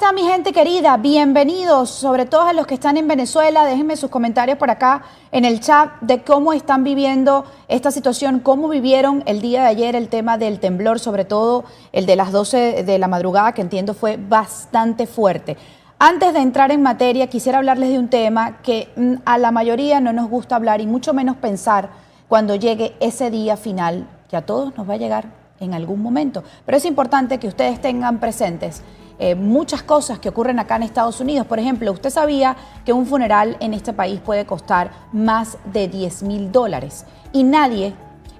está mi gente querida? Bienvenidos, sobre todo a los que están en Venezuela. Déjenme sus comentarios por acá en el chat de cómo están viviendo esta situación, cómo vivieron el día de ayer el tema del temblor, sobre todo el de las 12 de la madrugada, que entiendo fue bastante fuerte. Antes de entrar en materia, quisiera hablarles de un tema que a la mayoría no nos gusta hablar y mucho menos pensar cuando llegue ese día final, que a todos nos va a llegar en algún momento. Pero es importante que ustedes tengan presentes muchas cosas que ocurren acá en Estados Unidos. Por ejemplo, ¿usted sabía que un funeral en este país puede costar más de $10,000? Y nadie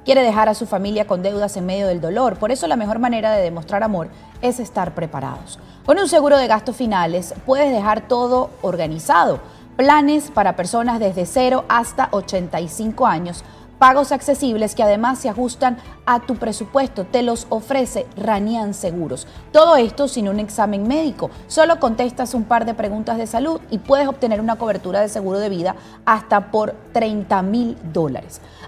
quiere dejar a su familia con deudas en medio del dolor. Por eso la mejor manera de demostrar amor es estar preparados. Con un seguro de gastos finales puedes dejar todo organizado. Planes para personas desde 0 hasta 85 años. Pagos accesibles que además se ajustan a tu presupuesto. Te los ofrece Ranian Seguros. Todo esto sin un examen médico. Solo contestas un par de preguntas de salud y puedes obtener una cobertura de seguro de vida hasta por $30,000.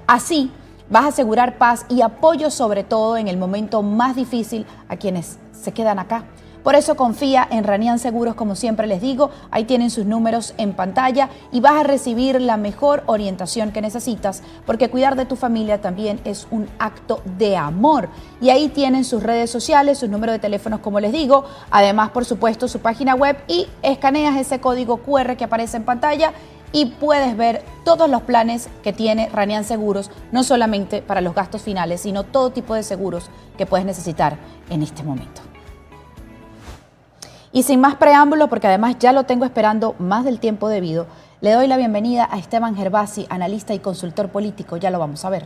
Así vas a asegurar paz y apoyo, sobre todo en el momento más difícil a quienes se quedan acá. Por eso confía en Ranian Seguros, como siempre les digo. Ahí tienen sus números en pantalla y vas a recibir la mejor orientación que necesitas, porque cuidar de tu familia también es un acto de amor. Y ahí tienen sus redes sociales, sus números de teléfonos, como les digo. Además, por supuesto, su página web, y escaneas ese código QR que aparece en pantalla y puedes ver todos los planes que tiene Ranian Seguros, no solamente para los gastos finales, sino todo tipo de seguros que puedes necesitar en este momento. Y sin más preámbulo, porque además ya lo tengo esperando más del tiempo debido, le doy la bienvenida a Esteban Gervasi, analista y consultor político. Ya lo vamos a ver.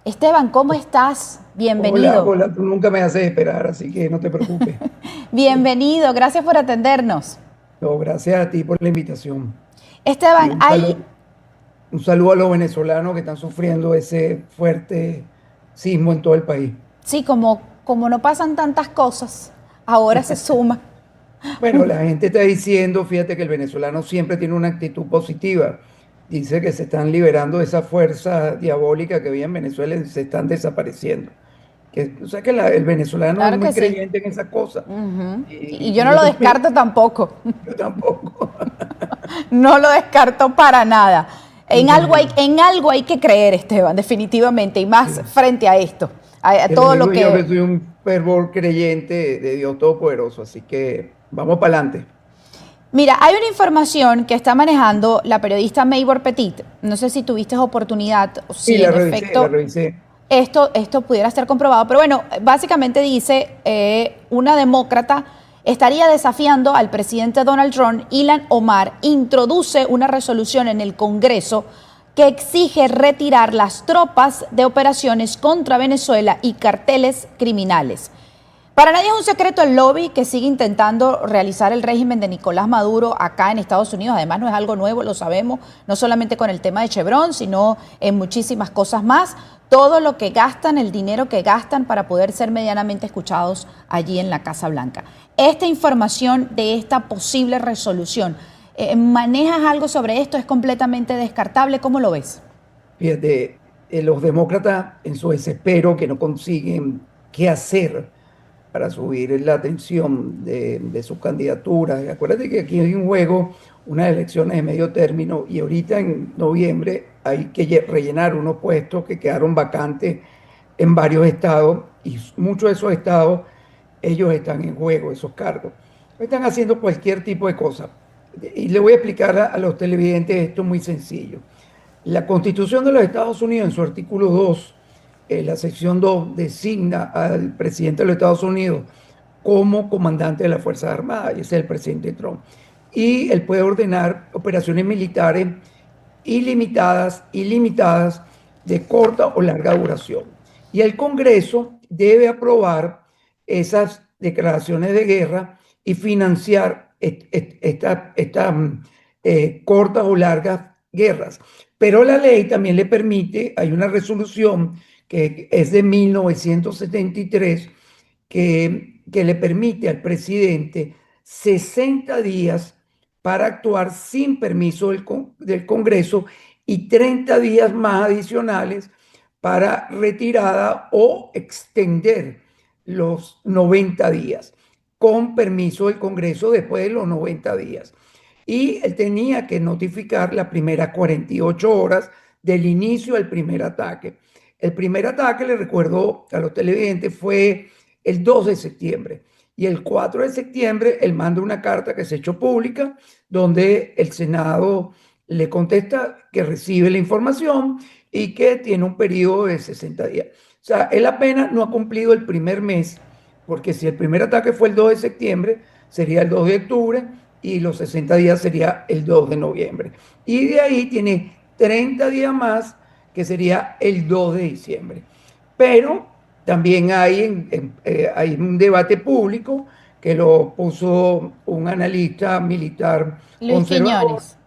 Esteban, ¿cómo estás? Bienvenido. Hola, tú nunca me haces esperar, así que no te preocupes. Bienvenido, gracias por atendernos. No, gracias a ti por la invitación. Y Esteban, un saludo a los venezolanos que están sufriendo ese fuerte sismo en todo el país. sí, como no pasan tantas cosas, ahora se suma. Bueno, la gente está diciendo, fíjate que el venezolano siempre tiene una actitud positiva. Dice que se están liberando de esa fuerza diabólica que había en Venezuela y se están desapareciendo. O sea que el venezolano es Claro muy que sí. creyente en esa cosa. Ujú. Y yo Y no yo lo también, descarto tampoco. yo tampoco. No lo descarto para nada. Bueno, En algo hay que creer, Esteban, definitivamente, y más sí. frente a esto, a Te lo todo lo digo yo que que... soy un fervor creyente de Dios Todopoderoso, así que vamos para adelante. Mira, hay una información que está manejando la periodista Maybor Petit. No sé si tuviste oportunidad o Sí, si en la efecto revisé. esto pudiera ser comprobado. Pero bueno, básicamente dice una demócrata estaría desafiando al presidente Donald Trump. Ilhan Omar introduce una resolución en el Congreso que exige retirar las tropas de operaciones contra Venezuela y carteles criminales. Para nadie es un secreto el lobby que sigue intentando realizar el régimen de Nicolás Maduro acá en Estados Unidos. Además, no es algo nuevo, lo sabemos, no solamente con el tema de Chevron, sino en muchísimas cosas más. Todo lo que gastan, el dinero que gastan para poder ser medianamente escuchados allí en la Casa Blanca. Esta información de esta posible resolución, ¿manejas algo sobre esto? ¿Es completamente descartable? ¿Cómo lo ves? Fíjate, los demócratas en su desespero que no consiguen qué hacer para subir la atención de sus candidaturas. Y acuérdate que aquí hay un juego, unas elecciones de medio término y ahorita en noviembre hay que rellenar unos puestos que quedaron vacantes en varios estados y muchos de esos estados, ellos están en juego, esos cargos. Están haciendo cualquier tipo de cosa. Y le voy a explicar a los televidentes esto muy sencillo. La Constitución de los Estados Unidos, en su artículo 2, la sección 2, designa al presidente de los Estados Unidos como comandante de las Fuerzas Armadas, y ese es el presidente Trump. Y él puede ordenar operaciones militares ilimitadas, de corta o larga duración. Y el Congreso debe aprobar esas declaraciones de guerra y financiar estas cortas o largas guerras. Pero la ley también le permite, hay una resolución que es de 1973 que le permite al presidente 60 días para actuar sin permiso del Congreso y 30 días más adicionales para retirada o extender los 90 días. con permiso del Congreso después de los 90 días. Y él tenía que notificar las primeras 48 horas del inicio del primer ataque. El primer ataque, le recuerdo a los televidentes, fue el 2 de septiembre. Y el 4 de septiembre él manda una carta que se ha hecho pública, donde el Senado le contesta que recibe la información y que tiene un periodo de 60 días. O sea, él apenas no ha cumplido el primer mes, porque si el primer ataque fue el 2 de septiembre, sería el 2 de octubre y los 60 días sería el 2 de noviembre. Y de ahí tiene 30 días más, que sería el 2 de diciembre. Pero también hay un debate público que lo puso un analista militar Luis conservador, Quiñones.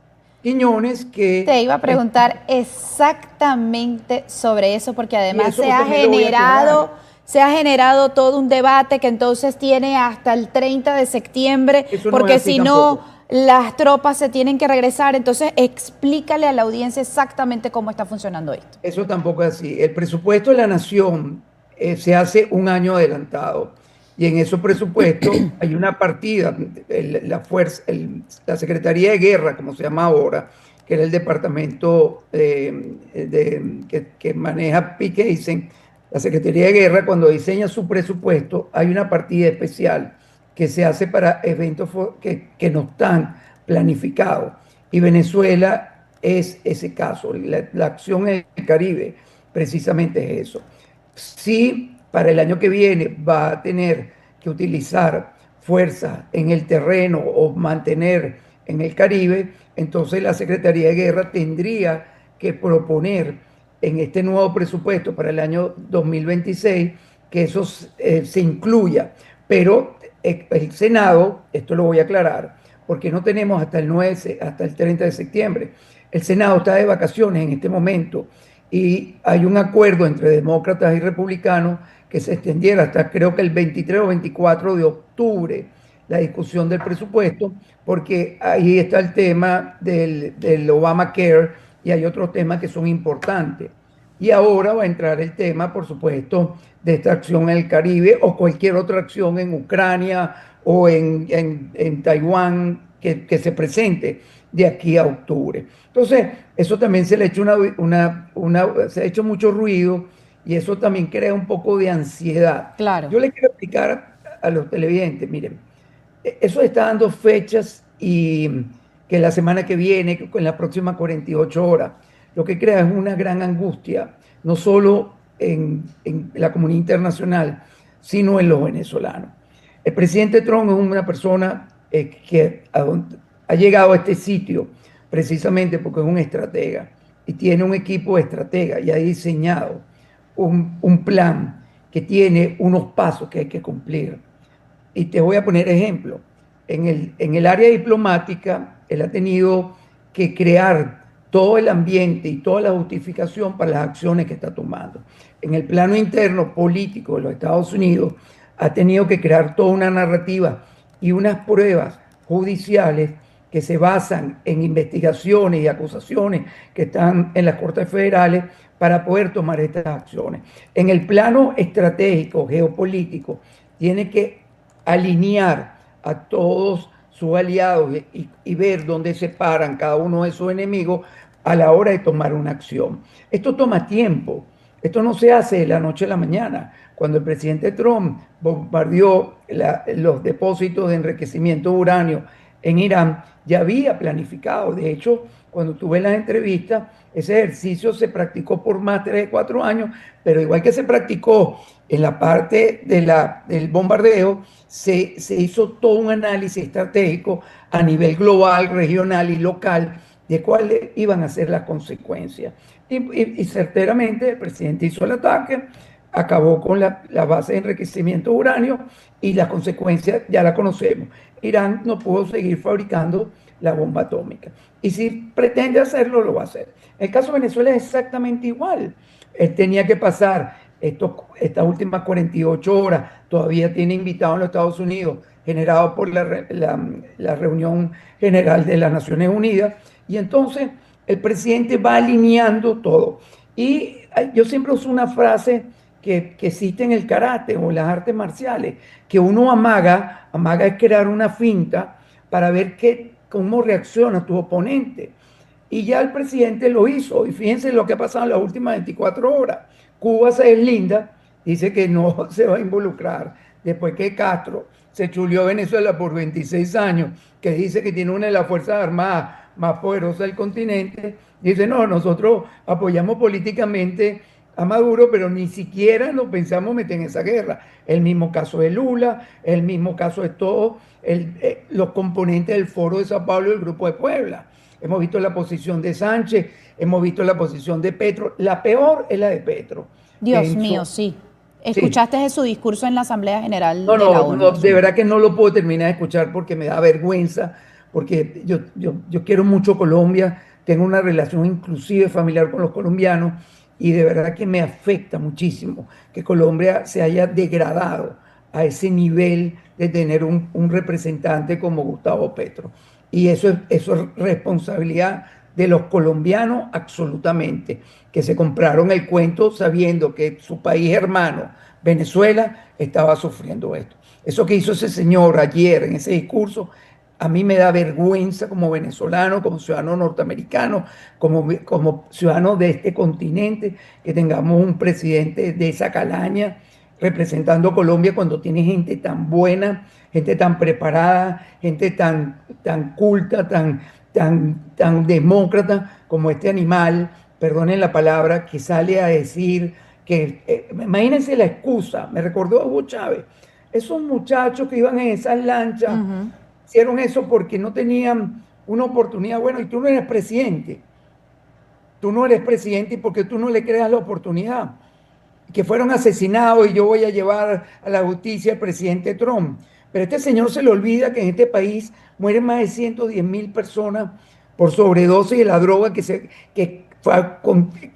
Quiñones, Te que iba a preguntar exactamente sobre eso, porque y además eso también lo voy a aclarar. se ha generado todo un debate que entonces tiene hasta el 30 de septiembre, Eso no es porque así si no, tampoco. las tropas se tienen que regresar. Entonces, explícale a la audiencia exactamente cómo está funcionando esto. Eso tampoco es así. El presupuesto de la nación se hace un año adelantado y en ese presupuesto hay una partida, la fuerza, la Secretaría de Guerra, como se llama ahora, que era el departamento que maneja Pique, dicen, la Secretaría de Guerra, cuando diseña su presupuesto, hay una partida especial que se hace para eventos que no están planificados. Y Venezuela es ese caso. La acción en el Caribe precisamente es eso. Si para el año que viene va a tener que utilizar fuerzas en el terreno o mantener en el Caribe, entonces la Secretaría de Guerra tendría que proponer en este nuevo presupuesto para el año 2026 que eso se incluya. Pero el Senado, esto lo voy a aclarar, porque no tenemos hasta el 9, hasta el 30 de septiembre. El Senado está de vacaciones en este momento y hay un acuerdo entre demócratas y republicanos que se extendiera hasta creo que el 23 o 24 de octubre la discusión del presupuesto, porque ahí está el tema del Obamacare y hay otros temas que son importantes. Y ahora va a entrar el tema, por supuesto, de esta acción en el Caribe o cualquier otra acción en Ucrania o en Taiwán que se presente de aquí a octubre. Entonces, eso también se le ha hecho, se ha hecho mucho ruido y eso también crea un poco de ansiedad. Claro. Yo le quiero explicar a los televidentes, miren, eso está dando fechas y que la semana que viene, que en las próximas 48 horas, lo que crea es una gran angustia, no solo en la comunidad internacional, sino en los venezolanos. El presidente Trump es una persona ha llegado a este sitio precisamente porque es un estratega y tiene un equipo de estrategas y ha diseñado un plan que tiene unos pasos que hay que cumplir. Y te voy a poner ejemplo. En el área diplomática, él ha tenido que crear todo el ambiente y toda la justificación para las acciones que está tomando. En el plano interno político de los Estados Unidos, ha tenido que crear toda una narrativa y unas pruebas judiciales que se basan en investigaciones y acusaciones que están en las Cortes Federales para poder tomar estas acciones. En el plano estratégico, geopolítico, tiene que alinear a todos sus aliados y ver dónde se paran cada uno de sus enemigos a la hora de tomar una acción. Esto toma tiempo, esto no se hace de la noche a la mañana. Cuando el presidente Trump bombardeó los depósitos de enriquecimiento de uranio en Irán, ya había planificado. De hecho, cuando tuve las entrevistas, ese ejercicio se practicó por más de 4 años, pero igual que se practicó en la parte del bombardeo, se hizo todo un análisis estratégico a nivel global, regional y local de cuáles iban a ser las consecuencias. Y certeramente el presidente hizo el ataque, acabó con la base de enriquecimiento de uranio y las consecuencias ya la conocemos. Irán no pudo seguir fabricando la bomba atómica. Y si pretende hacerlo, lo va a hacer. El caso de Venezuela es exactamente igual. Él tenía que pasar estas últimas 48 horas, todavía tiene invitado en los Estados Unidos, generado por la reunión general de las Naciones Unidas, y entonces el presidente va alineando todo. Y yo siempre uso una frase que existen el karate o las artes marciales, que uno amaga es crear una finta para ver cómo reacciona tu oponente. Y ya el presidente lo hizo. Y fíjense lo que ha pasado en las últimas 24 horas. Cuba se deslinda, dice que no se va a involucrar. Después que Castro se chuleó a Venezuela por 26 años, que dice que tiene una de las Fuerzas Armadas más poderosas del continente, dice, no, nosotros apoyamos políticamente a Maduro, pero ni siquiera nos pensamos meter en esa guerra. El mismo caso de Lula, el mismo caso de todos los componentes del Foro de Sao Paulo y el Grupo de Puebla. Hemos visto la posición de Sánchez, hemos visto la posición de Petro. La peor es la de Petro. Dios mío, sí. Sí, Escuchaste su discurso en la Asamblea General no, de la no, ONU. no, de verdad que no lo puedo terminar de escuchar porque me da vergüenza, porque yo quiero mucho Colombia, tengo una relación inclusive familiar con los colombianos y de verdad que me afecta muchísimo que Colombia se haya degradado a ese nivel de tener un representante como Gustavo Petro. Y eso es responsabilidad de los colombianos absolutamente, que se compraron el cuento sabiendo que su país hermano, Venezuela, estaba sufriendo esto. Eso que hizo ese señor ayer en ese discurso, a mí me da vergüenza como venezolano, como ciudadano norteamericano, como ciudadano de este continente, que tengamos un presidente de esa calaña representando a Colombia cuando tiene gente tan buena, gente tan preparada, gente tan culta, tan demócrata como este animal, perdonen la palabra, que sale a decir que, imagínense la excusa, me recordó a Hugo Chávez, esos muchachos que iban en esas lanchas, hicieron eso porque no tenían una oportunidad, bueno, y tú no eres presidente y porque tú no le creas la oportunidad, que fueron asesinados y yo voy a llevar a la justicia al presidente Trump. Pero a este señor se le olvida que en este país mueren más de 110.000 personas por sobredosis de la droga que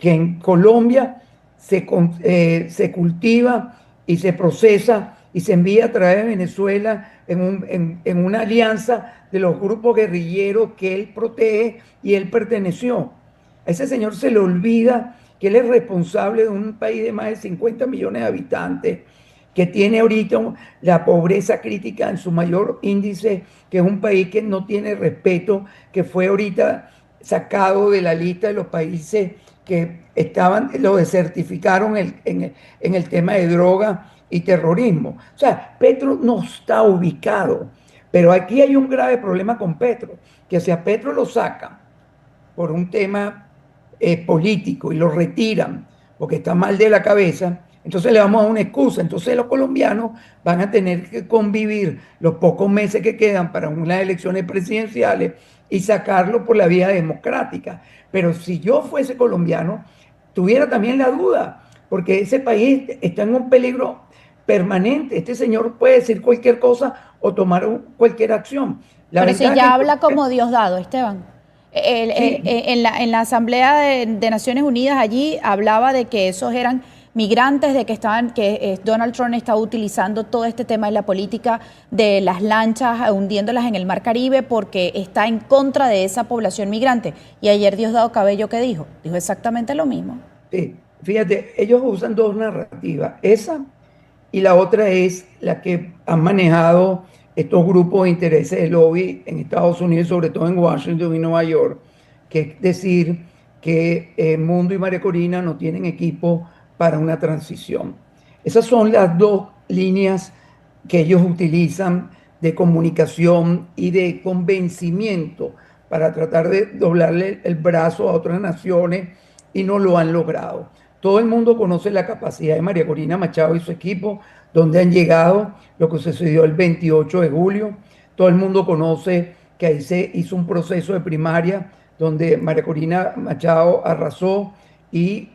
en Colombia se cultiva y se procesa y se envía a través de Venezuela en una alianza de los grupos guerrilleros que él protege y él perteneció. A ese señor se le olvida que él es responsable de un país de más de 50 millones de habitantes, que tiene ahorita la pobreza crítica en su mayor índice, que es un país que no tiene respeto, que fue ahorita sacado de la lista de los países que lo desertificaron en el tema de droga y terrorismo. O sea, Petro no está ubicado, pero aquí hay un grave problema con Petro, que si a Petro lo sacan por un tema político y lo retiran porque está mal de la cabeza, entonces le vamos a dar una excusa. Entonces los colombianos van a tener que convivir los pocos meses que quedan para unas elecciones presidenciales y sacarlo por la vía democrática. Pero si yo fuese colombiano, tuviera también la duda, porque ese país está en un peligro permanente. Este señor puede decir cualquier cosa o tomar cualquier acción. La Pero si ventaja ya que habla como Diosdado, Esteban. sí, En la Asamblea de Naciones Unidas allí hablaba de que esos eran migrantes, de que Donald Trump estaba utilizando todo este tema de la política de las lanchas, hundiéndolas en el Mar Caribe, porque está en contra de esa población migrante. Y ayer Diosdado Cabello, ¿qué dijo? Dijo exactamente lo mismo. sí, fíjate, ellos usan dos narrativas, esa y la otra es la que han manejado estos grupos de intereses de lobby en Estados Unidos, sobre todo en Washington y Nueva York, que es decir que Mundo y María Corina no tienen equipo para una transición. Esas son las dos líneas que ellos utilizan de comunicación y de convencimiento para tratar de doblarle el brazo a otras naciones y no lo han logrado. Todo el mundo conoce la capacidad de María Corina Machado y su equipo, donde han llegado, lo que sucedió el 28 de julio. Todo el mundo conoce que ahí se hizo un proceso de primaria donde María Corina Machado arrasó y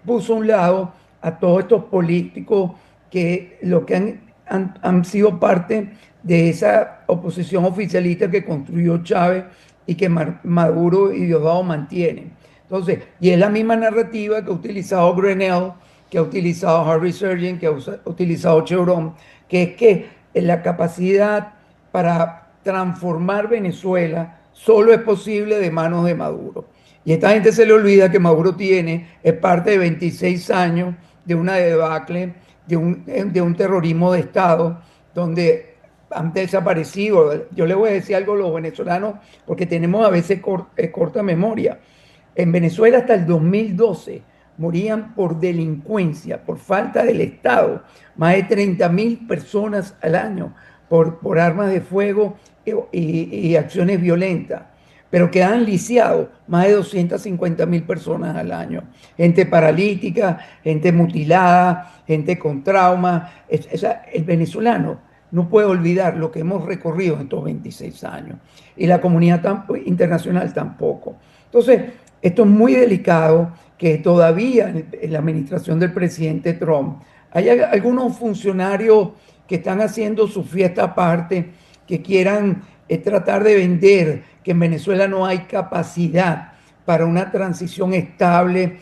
puso a un lado a todos estos políticos que lo que han sido parte de esa oposición oficialista que construyó Chávez y que Maduro y Diosdado mantienen. Entonces, y es la misma narrativa que ha utilizado Grenell, que ha utilizado Harvey Sergen, que ha utilizado Chevron, que es que la capacidad para transformar Venezuela solo es posible de manos de Maduro. Y a esta gente se le olvida que Maduro es parte de 26 años de una debacle, de un terrorismo de Estado, donde han desaparecido. Yo le voy a decir algo a los venezolanos, porque tenemos a veces corta memoria. En Venezuela hasta el 2012 morían por delincuencia, por falta del Estado, más de 30.000 personas al año por armas de fuego y acciones violentas. Pero quedan lisiados más de 250.000 personas al año. Gente paralítica, gente mutilada, gente con trauma. El venezolano no puede olvidar lo que hemos recorrido en estos 26 años. Y la comunidad internacional tampoco. Entonces, esto es muy delicado que todavía en la administración del presidente Trump hay algunos funcionarios que están haciendo su fiesta aparte, que quieran tratar de vender que en Venezuela no hay capacidad para una transición estable,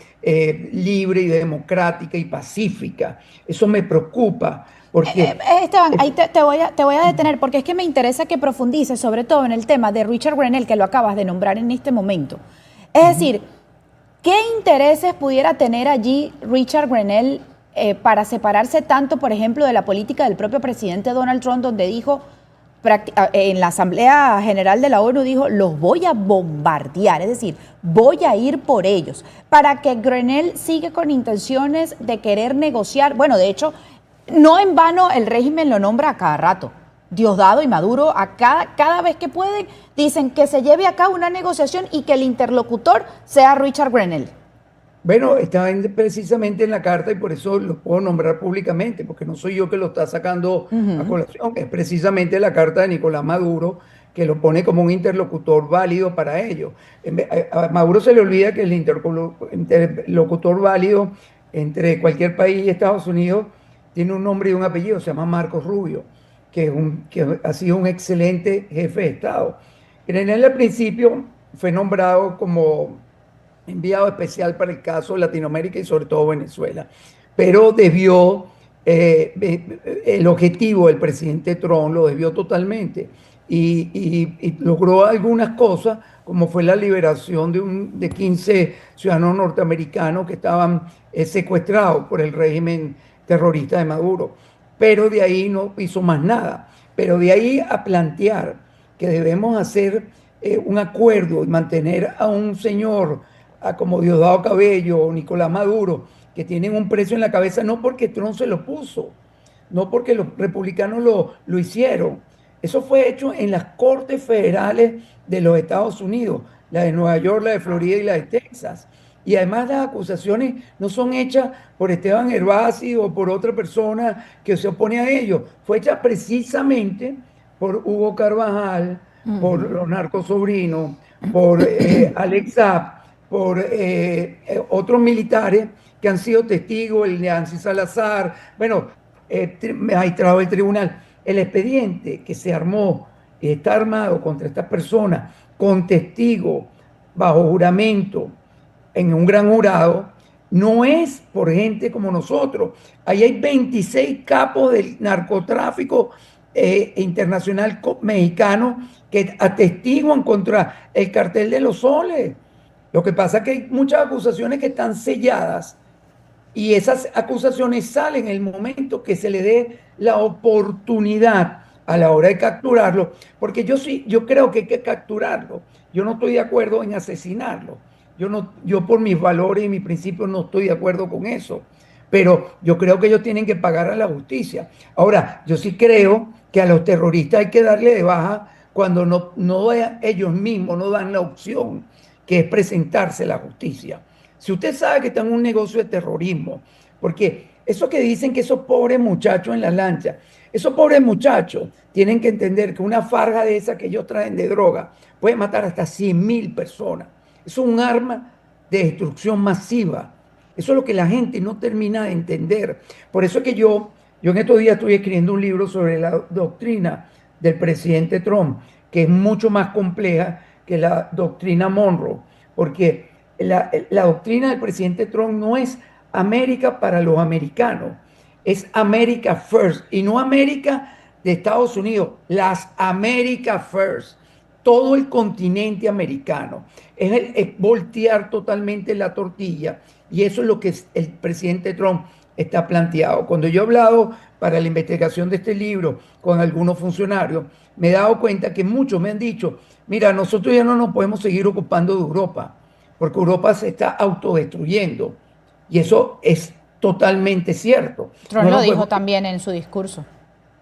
libre y democrática y pacífica. Eso me preocupa porque... Esteban, ahí te voy a detener porque es que me interesa que profundices sobre todo en el tema de Richard Grenell, que lo acabas de nombrar en este momento. Es decir, ¿qué intereses pudiera tener allí Richard Grenell para separarse tanto, por ejemplo, de la política del propio presidente Donald Trump, donde dijo en la Asamblea General de la ONU, dijo, los voy a bombardear, es decir, voy a ir por ellos, para que Grenell siga con intenciones de querer negociar? Bueno, de hecho, no en vano el régimen lo nombra a cada rato. Diosdado y Maduro, cada vez que pueden, dicen que se lleve a cabo una negociación y que el interlocutor sea Richard Grenell. Bueno, está precisamente en la carta y por eso lo puedo nombrar públicamente, porque no soy yo que lo está sacando a colación, es precisamente la carta de Nicolás Maduro que lo pone como un interlocutor válido para ello. A Maduro se le olvida que el interlocutor válido entre cualquier país y Estados Unidos tiene un nombre y un apellido, se llama Marcos Rubio, que ha sido un excelente jefe de Estado. En él al principio fue nombrado como enviado especial para el caso Latinoamérica y sobre todo Venezuela. Pero el objetivo del presidente Trump lo desvió totalmente y logró algunas cosas, como fue la liberación de 15 ciudadanos norteamericanos que estaban secuestrados por el régimen terrorista de Maduro. Pero de ahí no hizo más nada. Pero de ahí a plantear que debemos hacer un acuerdo y mantener a un señor como Diosdado Cabello o Nicolás Maduro, que tienen un precio en la cabeza, no porque Trump se lo puso, no porque los republicanos lo hicieron. Eso fue hecho en las cortes federales de los Estados Unidos, la de Nueva York, la de Florida y la de Texas. Y además las acusaciones no son hechas por Esteban Gervasi o por otra persona que se opone a ello. Fue hecha precisamente por Hugo Carvajal, por los narcosobrinos, por Alex Saab, por otros militares que han sido testigos, el Nancy Salazar, bueno, magistrado del tribunal. El expediente que se armó, está armado contra estas personas, con testigos, bajo juramento, en un gran jurado, no es por gente como nosotros. Ahí hay 26 capos del narcotráfico internacional mexicano que atestiguan contra el cartel de los soles. Lo que pasa es que hay muchas acusaciones que están selladas y esas acusaciones salen en el momento que se le dé la oportunidad a la hora de capturarlo, porque yo creo que hay que capturarlo. Yo no estoy de acuerdo en asesinarlo. Yo por mis valores y mis principios no estoy de acuerdo con eso. Pero yo creo que ellos tienen que pagar a la justicia. Ahora, yo sí creo que a los terroristas hay que darle de baja cuando ellos mismos no dan la opción, que es presentarse a la justicia. Si usted sabe que está en un negocio de terrorismo, porque eso que dicen que esos pobres muchachos en la lancha, esos pobres muchachos tienen que entender que una farja de esa que ellos traen de droga puede matar hasta 100.000 personas. Eso es un arma de destrucción masiva. Eso es lo que la gente no termina de entender. Por eso es que yo en estos días estoy escribiendo un libro sobre la doctrina del presidente Trump, que es mucho más compleja que la doctrina Monroe, porque la doctrina del presidente Trump no es América para los americanos, es America First, y no América de Estados Unidos, las America First, todo el continente americano. Es voltear totalmente la tortilla, y eso es lo que el presidente Trump está planteado. Cuando yo he hablado para la investigación de este libro con algunos funcionarios, me he dado cuenta que muchos me han dicho, mira, nosotros ya no nos podemos seguir ocupando de Europa, porque Europa se está autodestruyendo. Y eso es totalmente cierto. Trump No lo nos dijo podemos también en su discurso.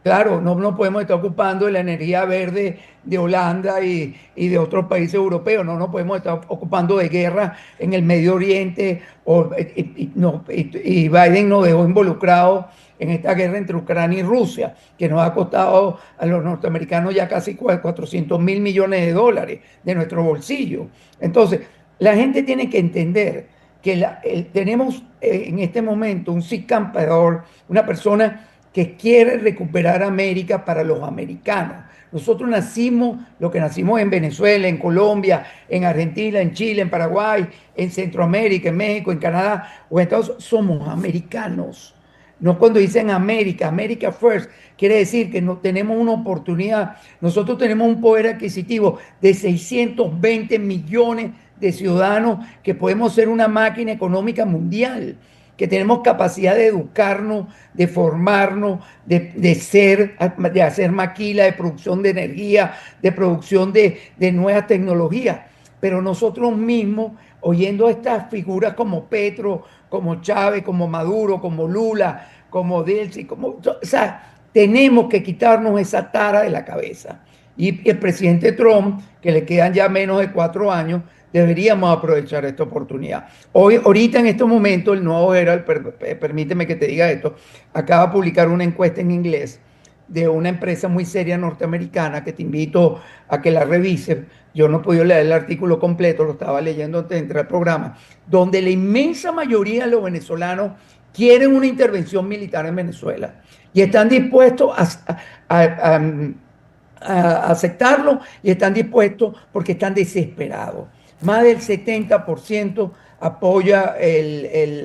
Claro, no nos podemos estar ocupando de la energía verde de Holanda y de otros países europeos, no nos podemos estar ocupando de guerra en el Medio Oriente, y Biden nos dejó involucrados en esta guerra entre Ucrania y Rusia, que nos ha costado a los norteamericanos ya casi 400.000 millones de dólares de nuestro bolsillo. Entonces, la gente tiene que entender que tenemos en este momento un sí campeador, una persona que quiere recuperar América para los americanos. Nosotros nacimos, lo que nacimos en Venezuela, en Colombia, en Argentina, en Chile, en Paraguay, en Centroamérica, en México, en Canadá o en Estados Unidos, somos americanos. No cuando dicen América, America First, quiere decir que no tenemos una oportunidad. Nosotros tenemos un poder adquisitivo de 620 millones de ciudadanos que podemos ser una máquina económica mundial, que tenemos capacidad de educarnos, de formarnos, de hacer maquila, de producción de energía, de producción de nuevas tecnologías. Pero nosotros mismos, oyendo a estas figuras como Petro, como Chávez, como Maduro, como Lula, como Delcy, o sea, tenemos que quitarnos esa tara de la cabeza. Y el presidente Trump, que le quedan ya menos de 4 años, deberíamos aprovechar esta oportunidad. Hoy, ahorita en este momento, el nuevo Herald, permíteme que te diga esto, acaba de publicar una encuesta en inglés de una empresa muy seria norteamericana que te invito a que la revises. Yo no he podido leer el artículo completo, lo estaba leyendo antes de entrar al programa, donde la inmensa mayoría de los venezolanos quieren una intervención militar en Venezuela y están dispuestos a, a aceptarlo y están dispuestos porque están desesperados. Más del 70% apoya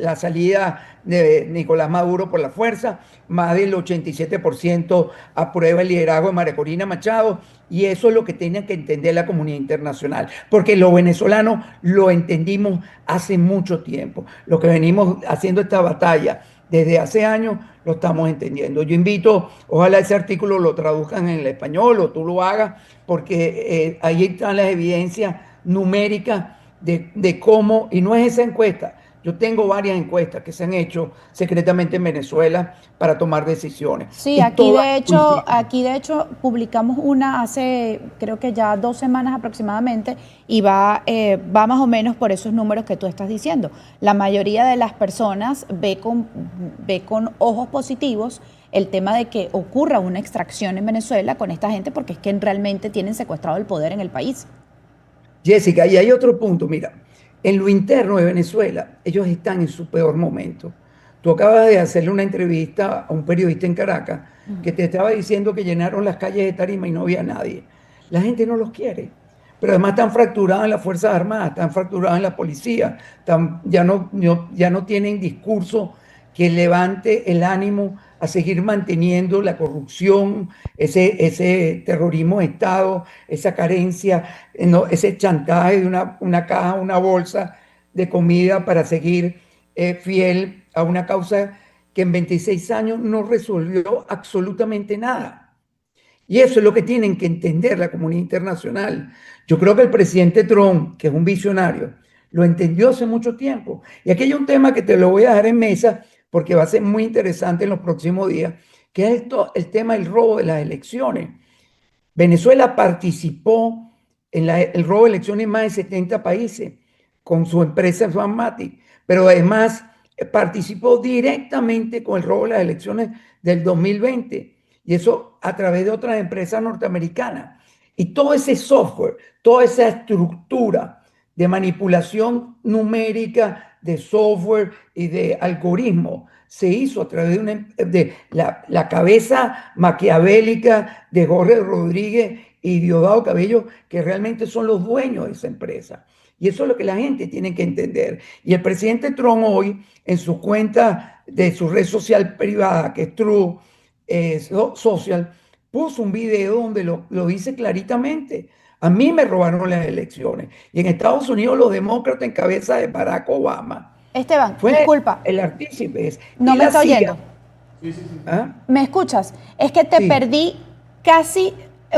la salida de Nicolás Maduro por la fuerza, más del 87% aprueba el liderazgo de María Corina Machado, y eso es lo que tiene que entender la comunidad internacional, porque los venezolanos lo entendimos hace mucho tiempo. Lo que venimos haciendo esta batalla desde hace años lo estamos entendiendo. Yo invito, ojalá ese artículo lo traduzcan en el español o tú lo hagas, porque ahí están las evidencias numéricas de cómo, y no es esa encuesta. Yo tengo varias encuestas que se han hecho secretamente en Venezuela para tomar decisiones. Sí, Y todas coinciden. aquí de hecho publicamos una hace creo que ya 2 semanas aproximadamente y va más o menos por esos números que tú estás diciendo. La mayoría de las personas ve con ojos positivos el tema de que ocurra una extracción en Venezuela con esta gente porque es que realmente tienen secuestrado el poder en el país. Jessica, y hay otro punto, mira, en lo interno de Venezuela, ellos están en su peor momento. Tú acabas de hacerle una entrevista a un periodista en Caracas que te estaba diciendo que llenaron las calles de Tarima y no había nadie. La gente no los quiere, pero además están fracturadas en las Fuerzas Armadas, están fracturadas en la policía, ya no tienen discurso que levante el ánimo a seguir manteniendo la corrupción, ese terrorismo de Estado, esa carencia, no, ese chantaje de una caja, una bolsa de comida para seguir fiel a una causa que en 26 años no resolvió absolutamente nada. Y eso es lo que tienen que entender la comunidad internacional. Yo creo que el presidente Trump, que es un visionario, lo entendió hace mucho tiempo. Y aquí hay un tema que te lo voy a dejar en mesa porque va a ser muy interesante en los próximos días, que es el tema del robo de las elecciones. Venezuela participó en el robo de elecciones en más de 70 países con su empresa Smartmatic, pero además participó directamente con el robo de las elecciones del 2020 y eso a través de otras empresas norteamericanas. Y todo ese software, toda esa estructura de manipulación numérica, de software y de algoritmo se hizo a través de la cabeza maquiavélica de Jorge Rodríguez y Diosdado Cabello, que realmente son los dueños de esa empresa. Y eso es lo que la gente tiene que entender. Y el presidente Trump hoy, en su cuenta de su red social privada, que es True Social, puso un video donde lo dice claritamente. A mí me robaron las elecciones. Y en Estados Unidos los demócratas en cabeza de Barack Obama Esteban, Fue disculpa, el artífice no y me la está oyendo. CIA. ¿Ah? ¿Me escuchas? Es que te Sí. perdí casi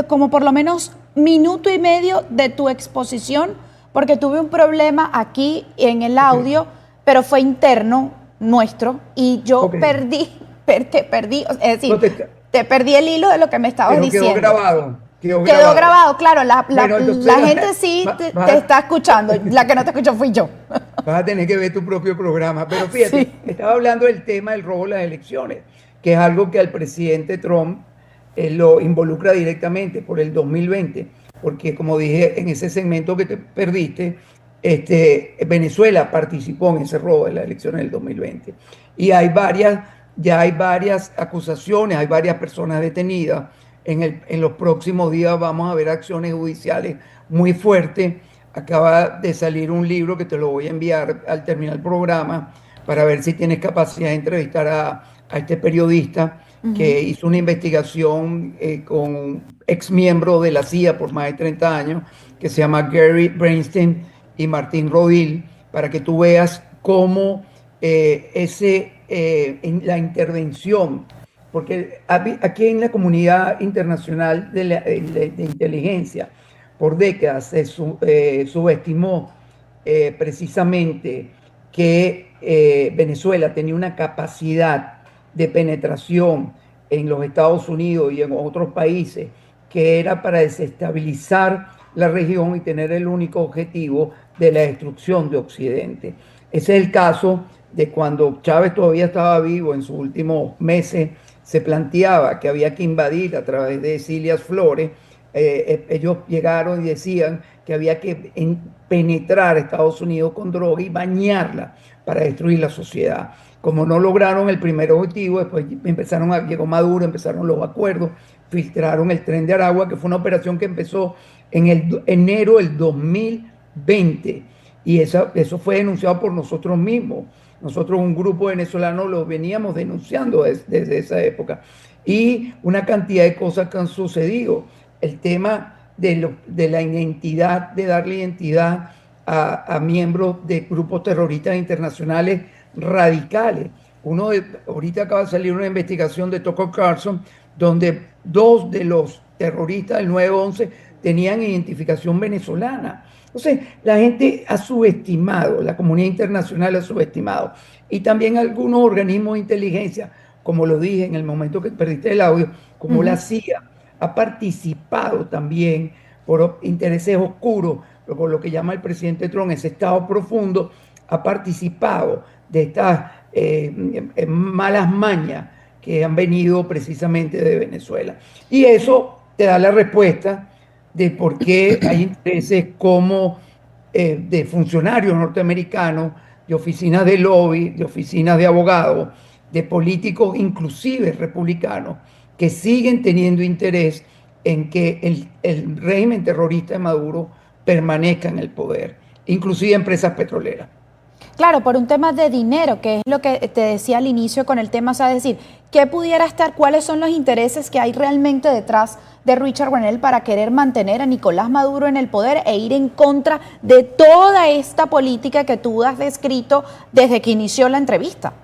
como por lo menos minuto y medio de tu exposición porque tuve un problema aquí en el Ok, audio, pero fue interno nuestro y yo ok. te perdí, es decir, No te- te perdí el hilo de lo que me estabas pero quedó diciendo. grabado, quedó Quedó grabado. grabado, claro, Bueno, entonces la gente sí va- te va- está escuchando, la que no te escuchó fui yo. vas a tener que ver tu propio programa. Pero Sí. fíjate, estaba hablando del tema del robo de las elecciones, que es algo que al presidente Trump lo involucra directamente por el 2020, porque como dije en ese segmento que te perdiste, Venezuela participó en ese robo de las elecciones del 2020. Y ya hay varias acusaciones, hay varias personas detenidas. En los próximos días vamos a ver acciones judiciales muy fuertes. Acaba de salir un libro que te lo voy a enviar al terminar el programa para ver si tienes capacidad de entrevistar a este periodista que hizo una investigación con un ex miembro de la CIA por más de 30 años, que se llama Gary Bernstein y Martín Rodil, para que tú veas cómo en la intervención, porque aquí en la comunidad internacional de inteligencia, por décadas se subestimó precisamente que Venezuela tenía una capacidad de penetración en los Estados Unidos y en otros países que era para desestabilizar la región y tener el único objetivo de la destrucción de Occidente. Ese es el caso de cuando Chávez todavía estaba vivo en sus últimos meses, se planteaba que había que invadir a través de Cilias Flores. Ellos llegaron y decían que había que penetrar a Estados Unidos con droga y bañarla para destruir la sociedad. Como no lograron el primer objetivo, después llegó Maduro, empezaron los acuerdos, filtraron el Tren de Aragua, que fue una operación que empezó en enero del 2020. Y eso fue denunciado por nosotros mismos. Nosotros, un grupo venezolano, lo veníamos denunciando desde esa época. Y una cantidad de cosas que han sucedido. El tema de la identidad, de darle identidad a miembros de grupos terroristas internacionales radicales. Ahorita acaba de salir una investigación de Tucker Carlson donde dos de los terroristas del 9/11 tenían identificación venezolana. Entonces, la gente ha subestimado, la comunidad internacional ha subestimado, y también algunos organismos de inteligencia, como lo dije en el momento que perdiste el audio, como la CIA, ha participado también por intereses oscuros, por lo que llama el presidente Trump, ese estado profundo, ha participado de estas malas mañas que han venido precisamente de Venezuela. Y eso te da la respuesta de por qué hay intereses como de funcionarios norteamericanos, de oficinas de lobby, de oficinas de abogados, de políticos, inclusive republicanos, que siguen teniendo interés en que el régimen terrorista de Maduro permanezca en el poder, inclusive empresas petroleras. Claro, por un tema de dinero, que es lo que te decía al inicio con el tema, o sea, decir, ¿qué pudiera estar, cuáles son los intereses que hay realmente detrás de Richard Grenell para querer mantener a Nicolás Maduro en el poder e ir en contra de toda esta política que tú has descrito desde que inició la entrevista?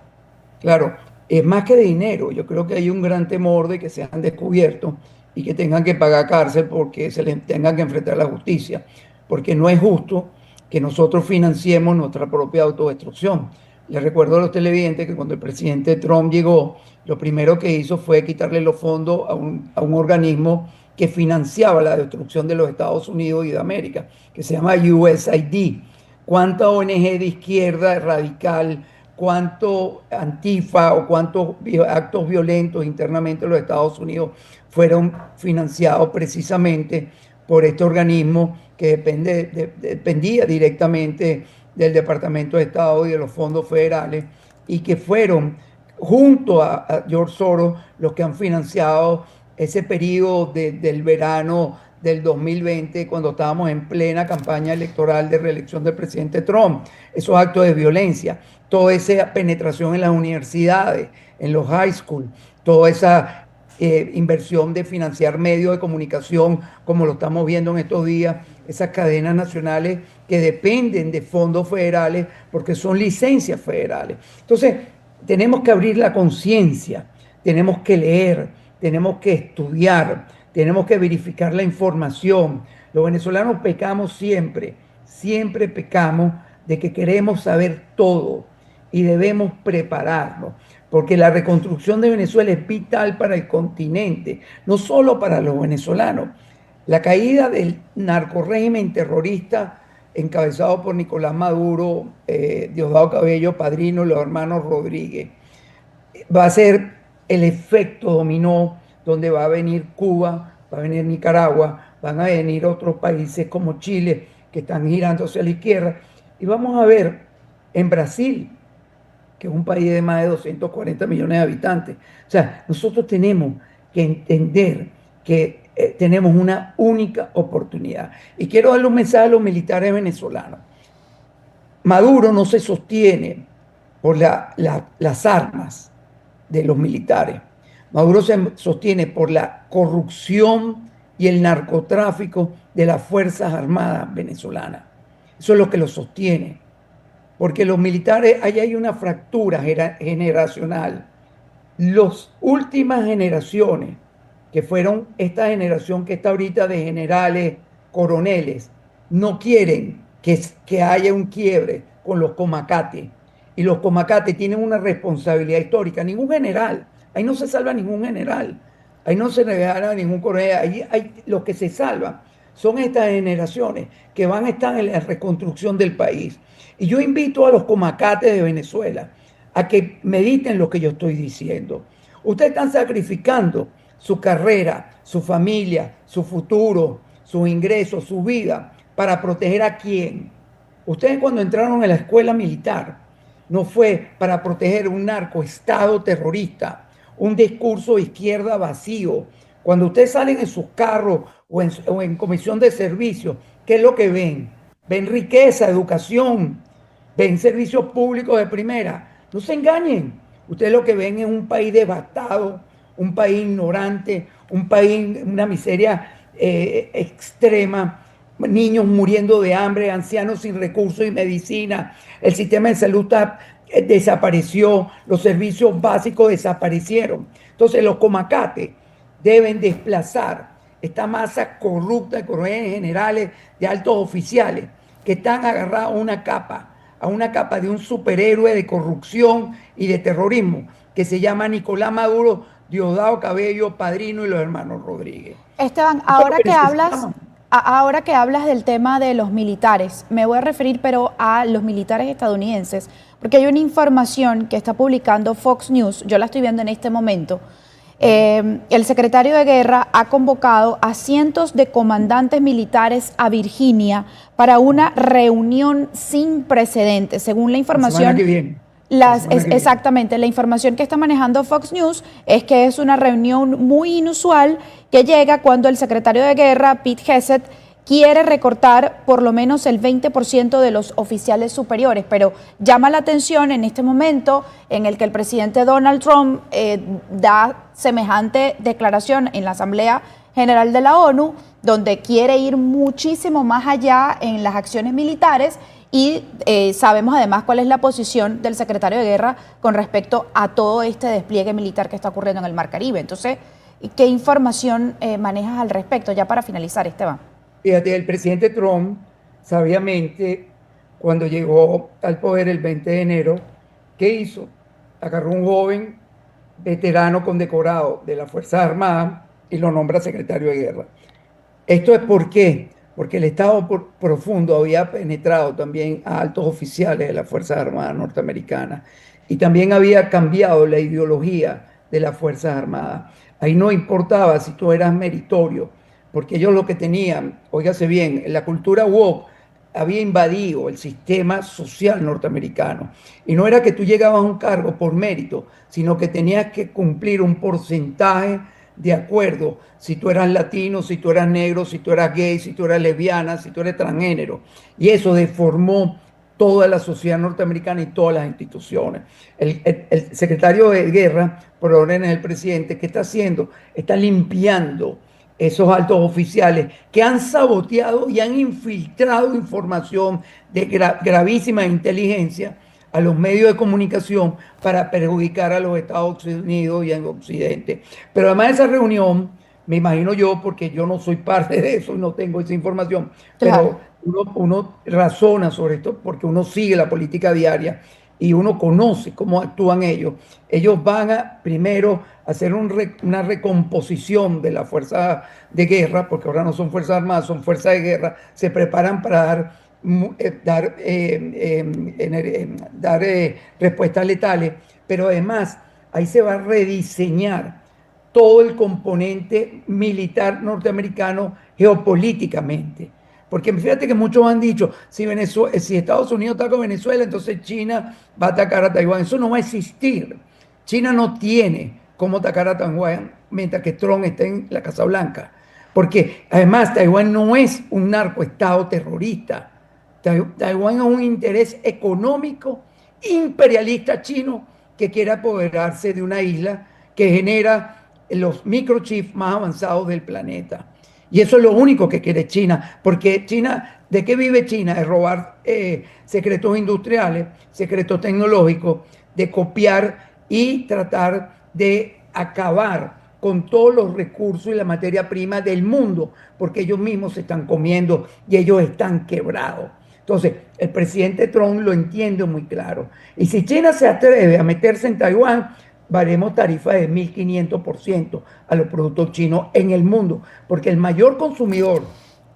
Claro, es más que de dinero. Yo creo que hay un gran temor de que sean descubiertos y que tengan que pagar cárcel porque se les tengan que enfrentar a la justicia. Porque no es justo que nosotros financiemos nuestra propia autodestrucción. Les recuerdo a los televidentes que cuando el presidente Trump llegó, lo primero que hizo fue quitarle los fondos a un organismo que financiaba la destrucción de los Estados Unidos y de América, que se llama USAID. ¿Cuánta ONG de izquierda radical, cuánto Antifa o cuántos actos violentos internamente en los Estados Unidos fueron financiados precisamente por este organismo que dependía directamente del Departamento de Estado y de los fondos federales y que fueron junto a George Soros los que han financiado ese periodo del verano del 2020, cuando estábamos en plena campaña electoral de reelección del presidente Trump, esos actos de violencia, toda esa penetración en las universidades, en los high school, toda esa inversión de financiar medios de comunicación, como lo estamos viendo en estos días, esas cadenas nacionales que dependen de fondos federales porque son licencias federales. Entonces, tenemos que abrir la conciencia, tenemos que leer, tenemos que estudiar, tenemos que verificar la información. Los venezolanos pecamos siempre, siempre pecamos de que queremos saber todo y debemos prepararnos, porque la reconstrucción de Venezuela es vital para el continente, no solo para los venezolanos. La caída del narcorrégimen terrorista encabezado por Nicolás Maduro, Diosdado Cabello, Padrino y los hermanos Rodríguez, va a ser el efecto dominó donde va a venir Cuba, va a venir Nicaragua, van a venir otros países como Chile que están girando hacia la izquierda y vamos a ver en Brasil, que es un país de más de 240 millones de habitantes. O sea, nosotros tenemos que entender que tenemos una única oportunidad. Y quiero darle un mensaje a los militares venezolanos. Maduro no se sostiene por las armas de los militares. Maduro se sostiene por la corrupción y el narcotráfico de las Fuerzas Armadas venezolanas. Eso es lo que lo sostiene. Porque los militares, ahí hay una fractura generacional. Las últimas generaciones, que fueron esta generación que está ahorita de generales, coroneles, no quieren que haya un quiebre con los comacates. Y los comacates tienen una responsabilidad histórica. Ningún general, ahí no se salva ningún general, ahí no se regala ningún coronel, ahí hay, los que se salvan son estas generaciones que van a estar en la reconstrucción del país. Y yo invito a los comacates de Venezuela a que mediten lo que yo estoy diciendo. Ustedes están sacrificando su carrera, su familia, su futuro, sus ingresos, su vida, para proteger a quién. Ustedes cuando entraron en la escuela militar, no fue para proteger un narcoestado terrorista, un discurso de izquierda vacío. Cuando ustedes salen en sus carros o en comisión de servicios, ¿qué es lo que ven? Ven riqueza, educación, ven servicios públicos de primera. No se engañen. Ustedes lo que ven es un país devastado, un país ignorante, un país, una miseria extrema, niños muriendo de hambre, ancianos sin recursos y medicina, el sistema de salud desapareció, los servicios básicos desaparecieron. Entonces los comacates deben desplazar esta masa corrupta de coroneles generales, de altos oficiales, que están agarrados a una capa de un superhéroe de corrupción y de terrorismo, que se llama Nicolás Maduro, Diosdado Cabello, Padrino y los hermanos Rodríguez. Esteban, ahora que hablas del tema de los militares, me voy a referir pero a los militares estadounidenses, porque hay una información que está publicando Fox News, yo la estoy viendo en este momento. El secretario de Guerra ha convocado a cientos de comandantes militares a Virginia para una reunión sin precedentes, según la información. La semana que viene. Exactamente, la información que está manejando Fox News es que es una reunión muy inusual que llega cuando el secretario de Guerra, Pete Hegseth, quiere recortar por lo menos el 20% de los oficiales superiores, pero llama la atención en este momento en el que el presidente Donald Trump da semejante declaración en la Asamblea General de la ONU, donde quiere ir muchísimo más allá en las acciones militares y sabemos además cuál es la posición del secretario de Guerra con respecto a todo este despliegue militar que está ocurriendo en el Mar Caribe. Entonces, ¿qué información manejas al respecto? Ya para finalizar, Esteban. Fíjate, el presidente Trump, sabiamente, cuando llegó al poder el 20 de enero, ¿qué hizo? Agarró un joven veterano condecorado de las Fuerzas Armadas y lo nombra secretario de Guerra. ¿Esto es por qué? Porque el Estado profundo había penetrado también a altos oficiales de las Fuerzas Armadas norteamericanas y también había cambiado la ideología de las Fuerzas Armadas. Ahí no importaba si tú eras meritorio, porque ellos lo que tenían, óigase bien, la cultura woke había invadido el sistema social norteamericano. Y no era que tú llegabas a un cargo por mérito, sino que tenías que cumplir un porcentaje de acuerdo si tú eras latino, si tú eras negro, si tú eras gay, si tú eras lesbiana, si tú eres transgénero. Y eso deformó toda la sociedad norteamericana y todas las instituciones. El secretario de Guerra, por órdenes del presidente, ¿qué está haciendo? Está limpiando esos altos oficiales que han saboteado y han infiltrado información de gravísima inteligencia a los medios de comunicación para perjudicar a los Estados Unidos y en Occidente. Pero además de esa reunión, me imagino yo, porque yo no soy parte de eso y no tengo esa información, Claro. pero uno razona sobre esto porque uno sigue la política diaria y uno conoce cómo actúan ellos. Ellos van a primero hacer una recomposición de la fuerza de guerra, porque ahora no son fuerzas armadas, son fuerzas de guerra, se preparan para dar respuestas letales, pero además ahí se va a rediseñar todo el componente militar norteamericano geopolíticamente. Porque fíjate que muchos han dicho, si Estados Unidos ataca a Venezuela, entonces China va a atacar a Taiwán. Eso no va a existir. China no tiene cómo atacar a Taiwán mientras que Trump esté en la Casa Blanca. Porque además Taiwán no es un narcoestado terrorista. Taiwán es un interés económico imperialista chino que quiere apoderarse de una isla que genera los microchips más avanzados del planeta. Y eso es lo único que quiere China, porque China, ¿de qué vive China? De robar secretos industriales, secretos tecnológicos, de copiar y tratar de acabar con todos los recursos y la materia prima del mundo, porque ellos mismos se están comiendo y ellos están quebrados. Entonces, el presidente Trump lo entiende muy claro. Y si China se atreve a meterse en Taiwán, haremos tarifas de 1500% a los productos chinos en el mundo, porque el mayor consumidor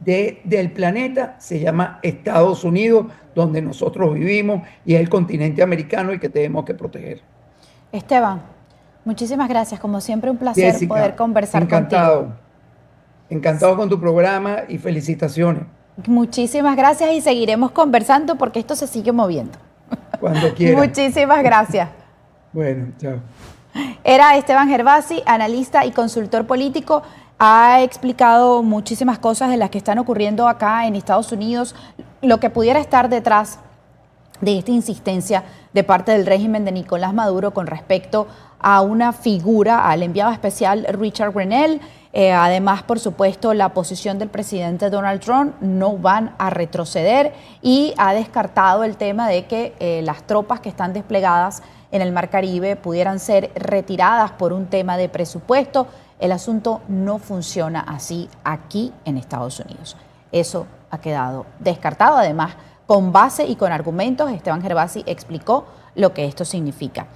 del planeta se llama Estados Unidos, donde nosotros vivimos, y es el continente americano el que tenemos que proteger. Esteban, muchísimas gracias. Como siempre, un placer poder Jessica, conversar contigo. encantado, encantado con tu programa y felicitaciones. Muchísimas gracias y seguiremos conversando porque esto se sigue moviendo. Cuando quieras. Muchísimas gracias. Bueno, chao. Era Esteban Gervasi, analista y consultor político. Ha explicado muchísimas cosas de las que están ocurriendo acá en Estados Unidos, lo que pudiera estar detrás de esta insistencia de parte del régimen de Nicolás Maduro con respecto a una figura, al enviado especial Richard Grenell. Además, por supuesto, la posición del presidente Donald Trump no van a retroceder y ha descartado el tema de que las tropas que están desplegadas en el Mar Caribe pudieran ser retiradas por un tema de presupuesto. El asunto no funciona así aquí en Estados Unidos. Eso ha quedado descartado. Además, con base y con argumentos, Esteban Gervasi explicó lo que esto significa.